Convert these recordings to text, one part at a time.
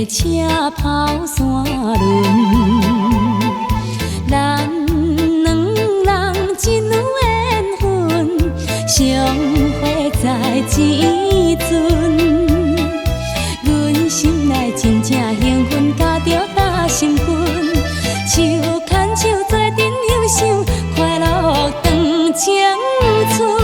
车跑山轮。咱两人真有缘分，相会在这阵。阮心内真正兴奋，加着大兴奋，手牵手做阵享受，快乐长青春。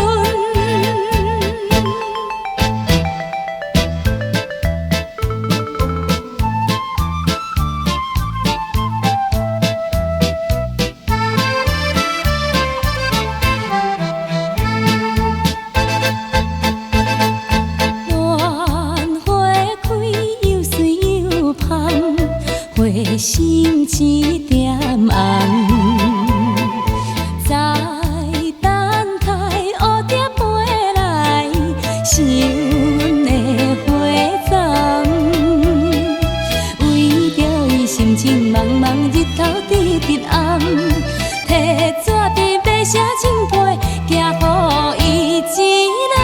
花心一点红，在等待乌蝶飞来，是阮的花丛。为着伊心情茫茫，日头直直暗，摕纸笔要写情批，寄予伊一人。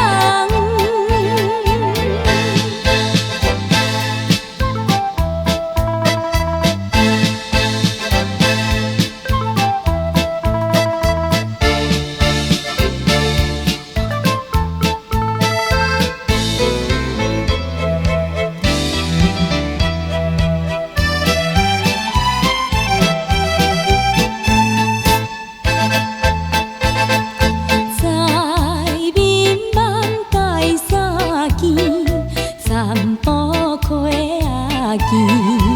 散步溪仔见。